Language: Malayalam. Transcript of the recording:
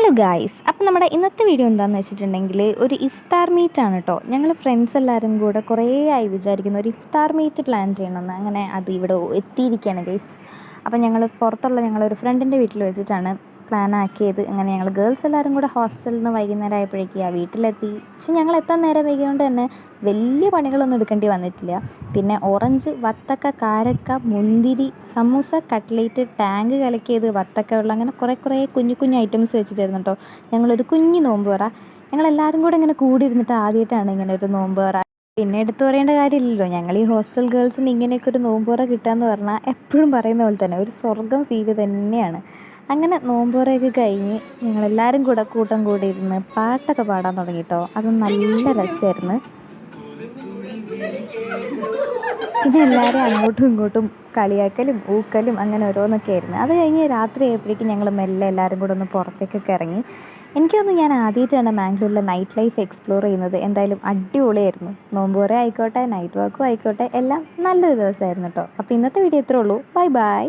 ഹലോ ഗായ്സ്, അപ്പോൾ നമ്മുടെ ഇന്നത്തെ വീഡിയോ എന്താണെന്ന് വെച്ചിട്ടുണ്ടെങ്കിൽ ഒരു ഇഫ്താർ മീറ്റാണ് കേട്ടോ. ഞങ്ങൾ ഫ്രണ്ട്സ് എല്ലാവരും കൂടെ കുറേ ആയി വിചാരിക്കുന്നു ഒരു ഇഫ്താർ മീറ്റ് പ്ലാൻ ചെയ്യണമെന്ന്. അങ്ങനെ അത് ഇവിടെ എത്തിയിരിക്കുകയാണ് ഗൈസ്. അപ്പോൾ ഞങ്ങൾ പുറത്തുള്ള ഞങ്ങളൊരു ഫ്രണ്ടിൻ്റെ വീട്ടിൽ വെച്ചിട്ടാണ് പ്ലാൻ ആക്കിയത്. അങ്ങനെ ഞങ്ങൾ ഗേൾസ് എല്ലാവരും കൂടെ ഹോസ്റ്റലിൽ നിന്ന് വൈകുന്നേരം ആയപ്പോഴേക്കും ആ വീട്ടിലെത്തി. പക്ഷെ ഞങ്ങൾ എത്താൻ നേരം വൈകിയതുകൊണ്ട് തന്നെ വലിയ പണികളൊന്നും എടുക്കേണ്ടി വന്നിട്ടില്ല. പിന്നെ ഓറഞ്ച്, വത്തക്ക, കാരക്ക, മുന്തിരി, സമൂസ, കട്ട്ലേറ്റ്, ടാങ്ക് കലക്കിയത്, വത്തക്ക വെള്ളം, അങ്ങനെ കുറേ കുഞ്ഞു കുഞ്ഞു ഐറ്റംസ് വെച്ചിട്ടായിരുന്നു കേട്ടോ ഞങ്ങളൊരു കുഞ്ഞു നോമ്പ് തുറ. ഞങ്ങളെല്ലാവരും കൂടെ ഇങ്ങനെ കൂടി ഇരുന്നിട്ട് ആദ്യമായിട്ടാണ് ഇങ്ങനെ ഒരു നോമ്പ് തുറ. പിന്നെ എടുത്തു പറയേണ്ട കാര്യമില്ലല്ലോ, ഞങ്ങൾ ഈ ഹോസ്റ്റൽ ഗേൾസിന് ഇങ്ങനെയൊക്കെ ഒരു നോമ്പ് തുറ കിട്ടുകയെന്ന് പറഞ്ഞാൽ എപ്പോഴും പറയുന്ന പോലെ തന്നെ ഒരു സ്വർഗ്ഗം ഫീല് തന്നെയാണ്. അങ്ങനെ നോമ്പ് തുറയൊക്കെ കഴിഞ്ഞ് ഞങ്ങളെല്ലാവരും കൂടെ കൂട്ടം കൂടി ഇരുന്ന് പാട്ടൊക്കെ പാടാൻ തുടങ്ങി കേട്ടോ. അത് നല്ല രസമായിരുന്നു. പിന്നെ എല്ലാവരും അങ്ങോട്ടും ഇങ്ങോട്ടും കളിയാക്കലും ഊക്കലും അങ്ങനെ ഓരോന്നൊക്കെ ആയിരുന്നു. അത് കഴിഞ്ഞ് രാത്രി ആയപ്പോഴേക്കും ഞങ്ങൾ മെല്ലെ എല്ലാവരും കൂടെ ഒന്ന് പുറത്തേക്കൊക്കെ ഇറങ്ങി. എനിക്കൊന്ന് ഞാൻ ആദ്യമായിട്ടാണ് മാംഗ്ലൂരിലെ നൈറ്റ് ലൈഫ് എക്സ്പ്ലോർ ചെയ്യുന്നത്. എന്തായാലും അടിപൊളിയായിരുന്നു. നോമ്പ് തുറ ആയിക്കോട്ടെ, നൈറ്റ് വാക്കും ആയിക്കോട്ടെ, എല്ലാം നല്ലൊരു ദിവസമായിരുന്നു കേട്ടോ. അപ്പോൾ ഇന്നത്തെ വീഡിയോ ഇത്രേ ഉള്ളൂ. Bye bye.